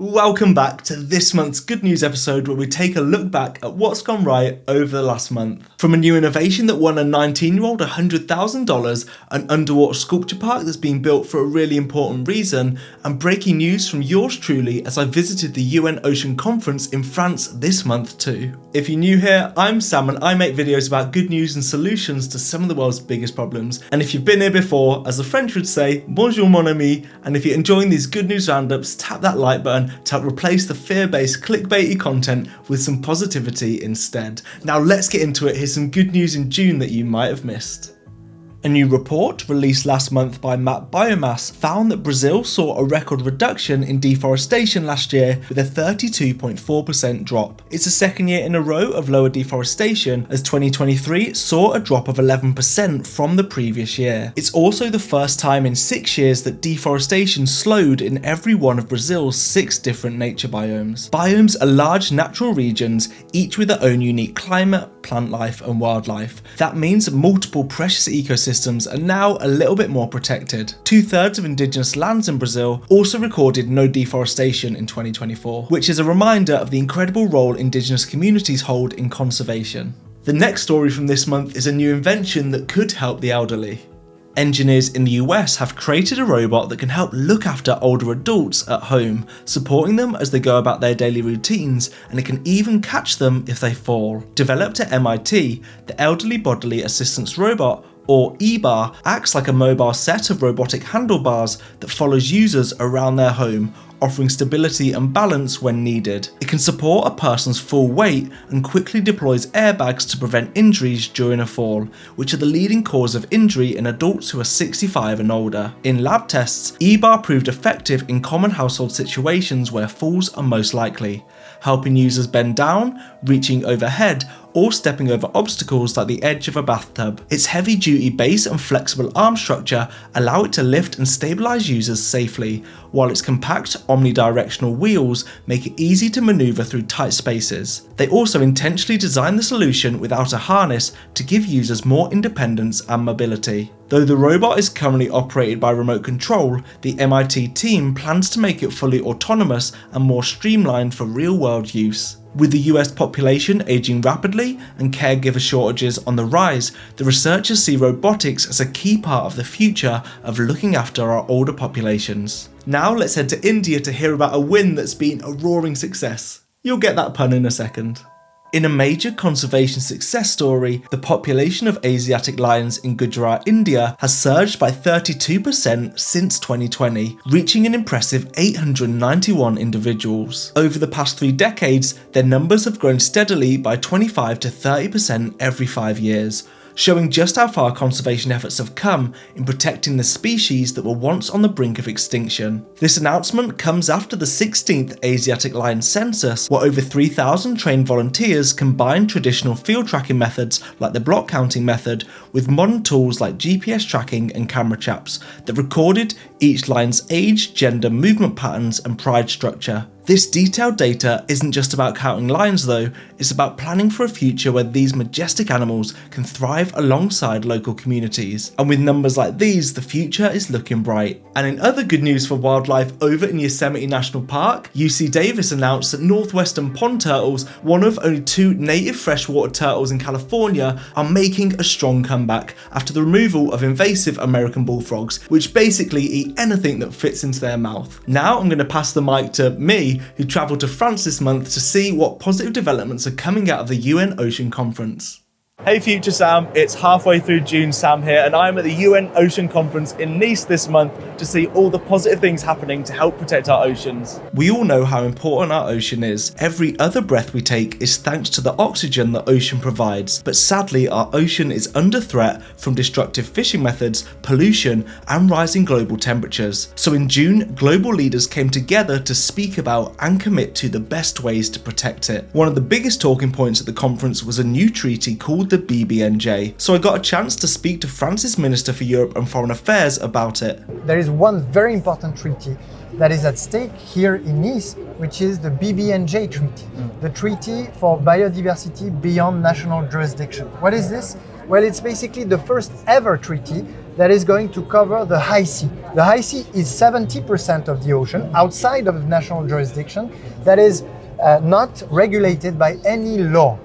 Welcome back to this month's Good News episode where we take a look back at what's gone right over the last month. From a new innovation that won a 19-year-old $100,000, an underwater sculpture park that's being built for a really important reason, and breaking news from yours truly as I visited the UN Ocean Conference in France this month too. If you're new here, I'm Sam and I make videos about good news and solutions to some of the world's biggest problems. And if you've been here before, as the French would say, bonjour mon ami, and if you're enjoying these good news roundups, tap that like button to help replace the fear-based clickbaity content with some positivity instead. Now let's get into it. Here's some good news in June that you might have missed. A new report released last month by Map Biomass found that Brazil saw a record reduction in deforestation last year with a 32.4% drop. It's the second year in a row of lower deforestation, as 2023 saw a drop of 11% from the previous year. It's also the first time in 6 years that deforestation slowed in every one of Brazil's 6 different nature biomes. Biomes are large natural regions, each with their own unique climate, plant life and wildlife. That means multiple precious ecosystems are now a little bit more protected. 2/3 of indigenous lands in Brazil also recorded no deforestation in 2024, which is a reminder of the incredible role indigenous communities hold in conservation. The next story from this month is a new invention that could help the elderly. Engineers in the US have created a robot that can help look after older adults at home, supporting them as they go about their daily routines, and it can even catch them if they fall. Developed at MIT, the Elderly Bodily Assistance Robot, or EBAR, acts like a mobile set of robotic handlebars that follows users around their home, offering stability and balance when needed. It can support a person's full weight and quickly deploys airbags to prevent injuries during a fall, which are the leading cause of injury in adults who are 65 and older. In lab tests, EBAR proved effective in common household situations where falls are most likely, helping users bend down, reaching overhead, or stepping over obstacles like the edge of a bathtub. Its heavy-duty base and flexible arm structure allow it to lift and stabilize users safely, while its compact omnidirectional wheels make it easy to maneuver through tight spaces. They also intentionally designed the solution without a harness to give users more independence and mobility. Though the robot is currently operated by remote control, the MIT team plans to make it fully autonomous and more streamlined for real-world use. With the US population aging rapidly and caregiver shortages on the rise, the researchers see robotics as a key part of the future of looking after our older populations. Now let's head to India to hear about a win that's been a roaring success. You'll get that pun in a second. In a major conservation success story, the population of Asiatic lions in Gujarat, India has surged by 32% since 2020, reaching an impressive 891 individuals. Over the past 3 decades, their numbers have grown steadily by 25 to 30% every 5 years, showing just how far conservation efforts have come in protecting the species that were once on the brink of extinction. This announcement comes after the 16th Asiatic Lion Census, where over 3,000 trained volunteers combined traditional field tracking methods like the block counting method with modern tools like GPS tracking and camera traps that recorded each lion's age, gender, movement patterns and pride structure. This detailed data isn't just about counting lions though, it's about planning for a future where these majestic animals can thrive alongside local communities. And with numbers like these, the future is looking bright. And in other good news for wildlife over in Yosemite National Park, UC Davis announced that northwestern pond turtles, one of only 2 native freshwater turtles in California, are making a strong comeback after the removal of invasive American bullfrogs, which basically eat anything that fits into their mouth. Now I'm going to pass the mic to me, who travelled to France this month to see what positive developments are coming out of the UN Ocean Conference. Hey Future Sam, it's halfway through June, Sam here, and I'm at the UN Ocean Conference in Nice this month to see all the positive things happening to help protect our oceans. We all know how important our ocean is. Every other breath we take is thanks to the oxygen the ocean provides, but sadly our ocean is under threat from destructive fishing methods, pollution and rising global temperatures. So in June, global leaders came together to speak about and commit to the best ways to protect it. One of the biggest talking points at the conference was a new treaty called the BBNJ, so I got a chance to speak to France's Minister for Europe and Foreign Affairs about it. There is one very important treaty that is at stake here in Nice, which is the BBNJ treaty, the Treaty for Biodiversity Beyond National Jurisdiction. What is this? Well, it's basically the first ever treaty that is going to cover the high sea. The high sea is 70% of the ocean outside of national jurisdiction that is not regulated by any law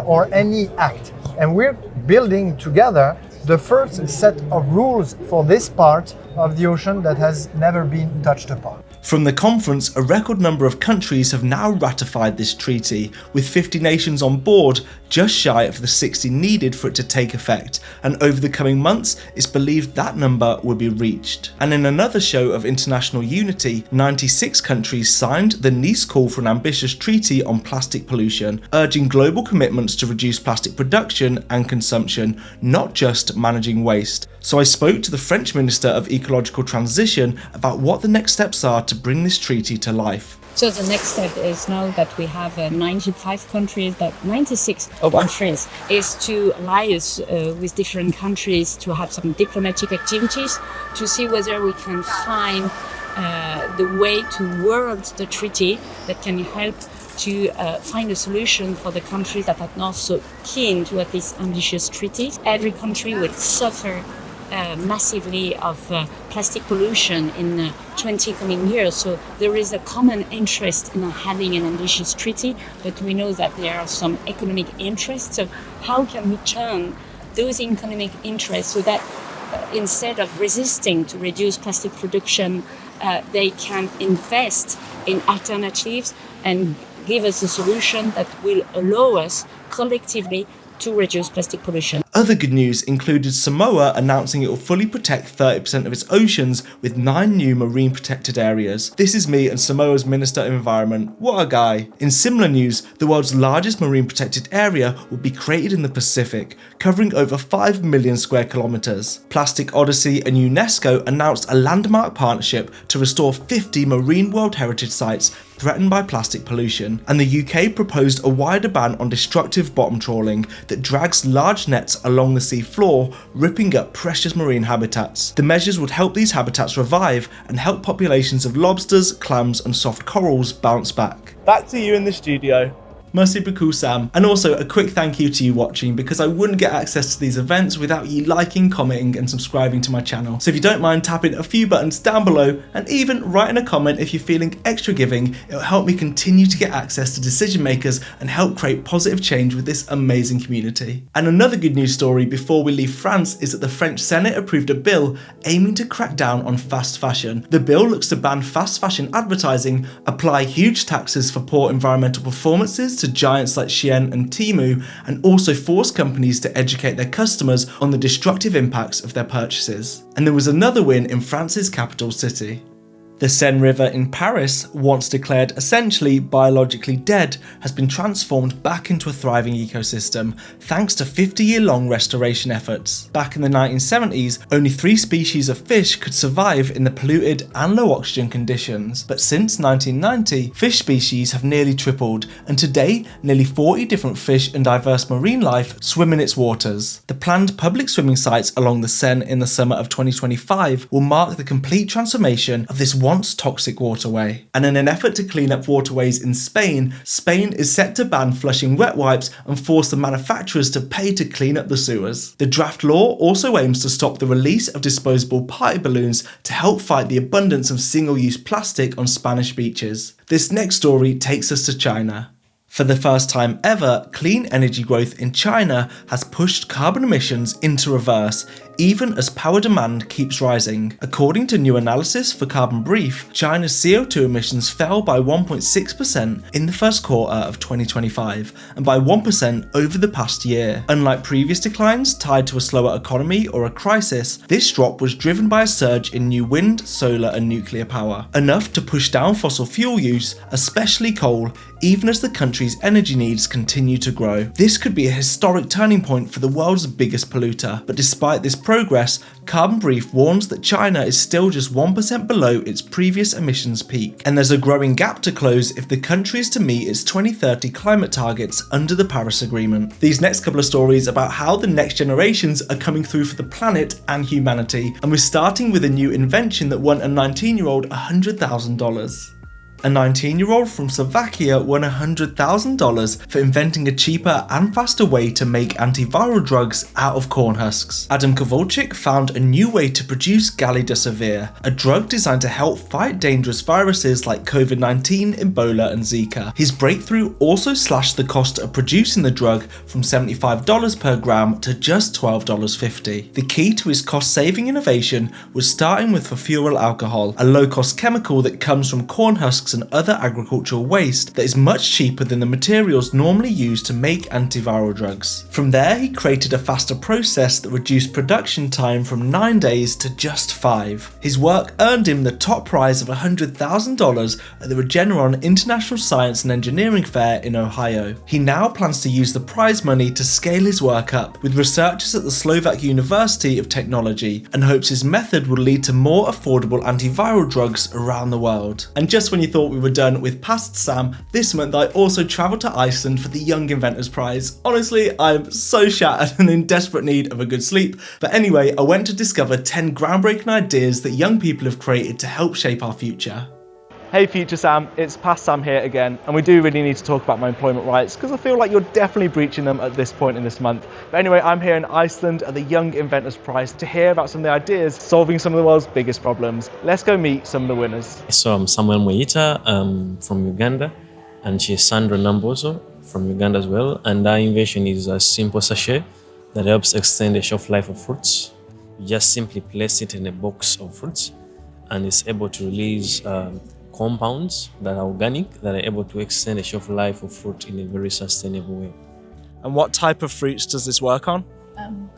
or any act. And we're building together the first set of rules for this part of the ocean that has never been touched upon. From the conference, a record number of countries have now ratified this treaty, with 50 nations on board, just shy of the 60 needed for it to take effect, and over the coming months, it's believed that number will be reached. And in another show of international unity, 96 countries signed the Nice Call for an Ambitious Treaty on Plastic Pollution, urging global commitments to reduce plastic production and consumption, not just managing waste. So I spoke to the French Minister of Ecological Transition about what the next steps are to bring this treaty to life. So the next step is now that we have 96 countries, is to liaise with different countries to have some diplomatic activities to see whether we can find the way to word the treaty that can help to find a solution for the countries that are not so keen to have this ambitious treaty. Every country will suffer massively of plastic pollution in 20 coming years. So there is a common interest in having an ambitious treaty, but we know that there are some economic interests. So how can we turn those economic interests so that instead of resisting to reduce plastic production, they can invest in alternatives and give us a solution that will allow us collectively to reduce plastic pollution. Other good news included Samoa announcing it will fully protect 30% of its oceans with 9 new marine protected areas. This is me and Samoa's Minister of Environment. What a guy. In similar news, the world's largest marine protected area will be created in the Pacific, covering over 5 million square kilometres. Plastic Odyssey and UNESCO announced a landmark partnership to restore 50 marine World Heritage sites threatened by plastic pollution, and the UK proposed a wider ban on destructive bottom trawling that drags large nets along the sea floor, ripping up precious marine habitats. The measures would help these habitats revive and help populations of lobsters, clams and soft corals bounce back. Back to you in the studio. Merci beaucoup, Sam. And also a quick thank you to you watching, because I wouldn't get access to these events without you liking, commenting and subscribing to my channel. So if you don't mind tapping a few buttons down below and even writing a comment if you're feeling extra giving, it'll help me continue to get access to decision makers and help create positive change with this amazing community. And another good news story before we leave France is that the French Senate approved a bill aiming to crack down on fast fashion. The bill looks to ban fast fashion advertising, apply huge taxes for poor environmental performances to giants like Shein and Temu, and also force companies to educate their customers on the destructive impacts of their purchases. And there was another win in France's capital city. The Seine River in Paris, once declared essentially biologically dead, has been transformed back into a thriving ecosystem thanks to 50-year-long restoration efforts. Back in the 1970s, only 3 species of fish could survive in the polluted and low oxygen conditions, but since 1990, fish species have nearly tripled, and today nearly 40 different fish and diverse marine life swim in its waters. The planned public swimming sites along the Seine in the summer of 2025 will mark the complete transformation of this once toxic waterway. And in an effort to clean up waterways in Spain, Spain is set to ban flushing wet wipes and force the manufacturers to pay to clean up the sewers. The draft law also aims to stop the release of disposable party balloons to help fight the abundance of single-use plastic on Spanish beaches. This next story takes us to China. For the first time ever, clean energy growth in China has pushed carbon emissions into reverse, even as power demand keeps rising. According to new analysis for Carbon Brief, China's CO2 emissions fell by 1.6% in the first quarter of 2025 and by 1% over the past year. Unlike previous declines tied to a slower economy or a crisis, this drop was driven by a surge in new wind, solar and nuclear power, enough to push down fossil fuel use, especially coal, even as the country's energy needs continue to grow. This could be a historic turning point for the world's biggest polluter, but despite this progress, Carbon Brief warns that China is still just 1% below its previous emissions peak, and there's a growing gap to close if the country is to meet its 2030 climate targets under the Paris Agreement. These next couple of stories about how the next generations are coming through for the planet and humanity, and we're starting with a new invention that won a 19-year-old $100,000. A 19-year-old from Slovakia won $100,000 for inventing a cheaper and faster way to make antiviral drugs out of corn husks. Adam Kowalczyk found a new way to produce Galidosavir, a drug designed to help fight dangerous viruses like COVID-19, Ebola and Zika. His breakthrough also slashed the cost of producing the drug from $75 per gram to just $12.50. The key to his cost-saving innovation was starting with furfuryl alcohol, a low-cost chemical that comes from corn husks and other agricultural waste that is much cheaper than the materials normally used to make antiviral drugs. From there, he created a faster process that reduced production time from 9 days to just 5. His work earned him the top prize of $100,000 at the Regeneron International Science and Engineering Fair in Ohio. He now plans to use the prize money to scale his work up with researchers at the Slovak University of Technology, and hopes his method will lead to more affordable antiviral drugs around the world. And just when you thought we were done with past Sam, this month I also travelled to Iceland for the Young Inventors Prize. Honestly, I'm so shattered and in desperate need of a good sleep. But anyway, I went to discover 10 groundbreaking ideas that young people have created to help shape our future. Hey Future Sam, it's Past Sam here again, and we do really need to talk about my employment rights because I feel like you're definitely breaching them at this point in this month. But anyway, I'm here in Iceland at the Young Inventors Prize to hear about some of the ideas solving some of the world's biggest problems. Let's go meet some of the winners. So I'm Samuel Moyita from Uganda, and she's Sandra Nambozo from Uganda as well. And our invention is a simple sachet that helps extend the shelf life of fruits. You just simply place it in a box of fruits, and it's able to release compounds that are organic that are able to extend the shelf life of fruit in a very sustainable way. And what type of fruits does this work on?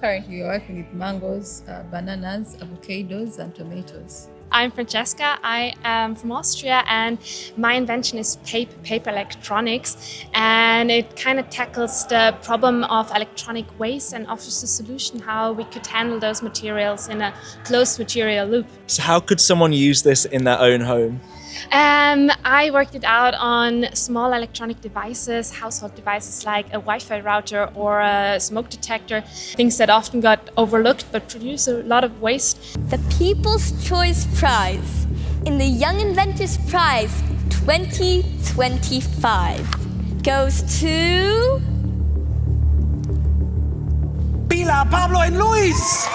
Currently we're working with mangoes, bananas, avocados and tomatoes. I'm Francesca, I am from Austria, and my invention is paper electronics, and it kind of tackles the problem of electronic waste and offers a solution how we could handle those materials in a closed material loop. So how could someone use this in their own home? I worked it out on small electronic devices, household devices like a Wi-Fi router or a smoke detector, things that often got overlooked but produce a lot of waste. The People's Choice Prize in the Young Inventors Prize 2025 goes to Pilar, Pablo and Luis!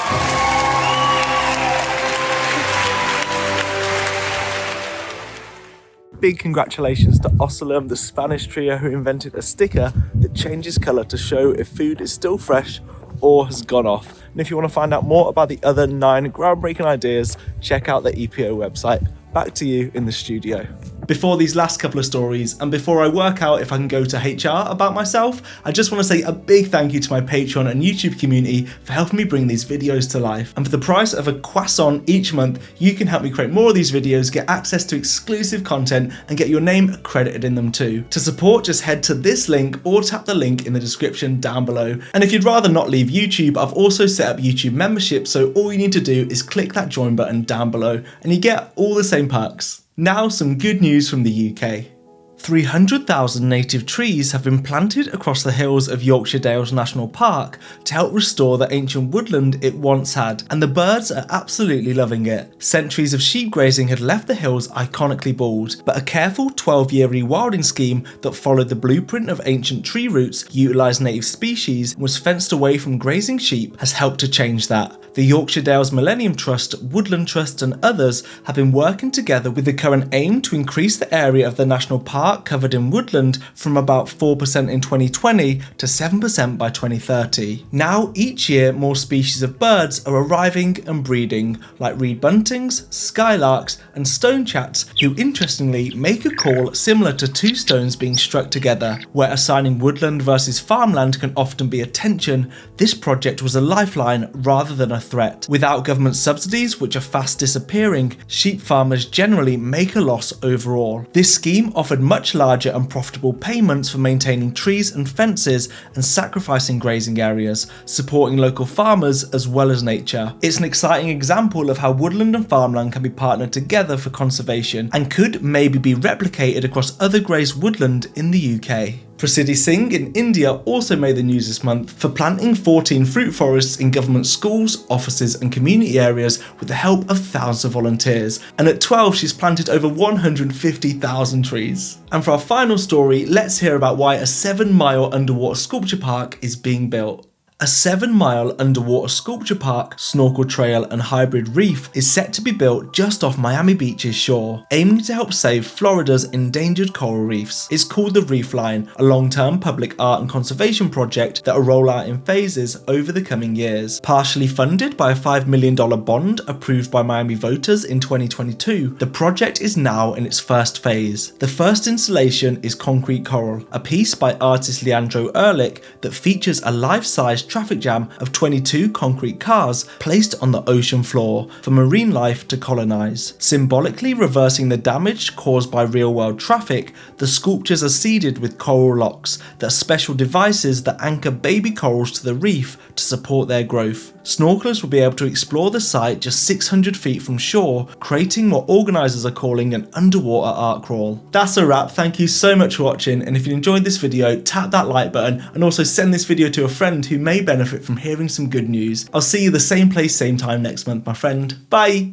Big congratulations to Ocelum, the Spanish trio who invented a sticker that changes colour to show if food is still fresh or has gone off. And if you want to find out more about the other 9 groundbreaking ideas, check out the EPO website. Back to you in the studio. Before these last couple of stories, and before I work out if I can go to HR about myself, I just want to say a big thank you to my Patreon and YouTube community for helping me bring these videos to life. And for the price of a croissant each month, you can help me create more of these videos, get access to exclusive content, and get your name credited in them too. To support, just head to this link or tap the link in the description down below. And if you'd rather not leave YouTube, I've also set up YouTube membership, so all you need to do is click that join button down below and you get all the same perks. Now some good news from the UK. 300,000 native trees have been planted across the hills of Yorkshire Dales National Park to help restore the ancient woodland it once had, and the birds are absolutely loving it. Centuries of sheep grazing had left the hills iconically bald, but a careful 12-year rewilding scheme that followed the blueprint of ancient tree roots, utilised native species, and was fenced away from grazing sheep has helped to change that. The Yorkshire Dales Millennium Trust, Woodland Trust and others have been working together with the current aim to increase the area of the national park covered in woodland from about 4% in 2020 to 7% by 2030. Now each year more species of birds are arriving and breeding, like reed buntings, skylarks and stonechats, who interestingly make a call similar to two stones being struck together. Where assigning woodland versus farmland can often be a tension, this project was a lifeline rather than a threat. Without government subsidies, which are fast disappearing, sheep farmers generally make a loss overall. This scheme offered much larger and profitable payments for maintaining trees and fences and sacrificing grazing areas, supporting local farmers as well as nature. It's an exciting example of how woodland and farmland can be partnered together for conservation and could maybe be replicated across other grazed woodland in the UK. Prasiddhi Singh in India also made the news this month for planting 14 fruit forests in government schools, offices and community areas with the help of thousands of volunteers. And at 12 she's planted over 150,000 trees. And for our final story, let's hear about why a 7-mile underwater sculpture park is being built. A 7-mile underwater sculpture park, snorkel trail and hybrid reef is set to be built just off Miami Beach's shore, aiming to help save Florida's endangered coral reefs. It's called the Reef Line, a long-term public art and conservation project that will roll out in phases over the coming years. Partially funded by a $5 million bond approved by Miami voters in 2022, the project is now in its first phase. The first installation is Concrete Coral, a piece by artist Leandro Ehrlich that features a life-size traffic jam of 22 concrete cars placed on the ocean floor for marine life to colonize. Symbolically reversing the damage caused by real-world traffic, the sculptures are seeded with coral locks that are special devices that anchor baby corals to the reef to support their growth. Snorkelers will be able to explore the site just 600 feet from shore, creating what organisers are calling an underwater art crawl. That's a wrap. Thank you so much for watching, and if you enjoyed this video, tap that like button and also send this video to a friend who may benefit from hearing some good news. I'll see you the same place, same time next month, my friend. Bye!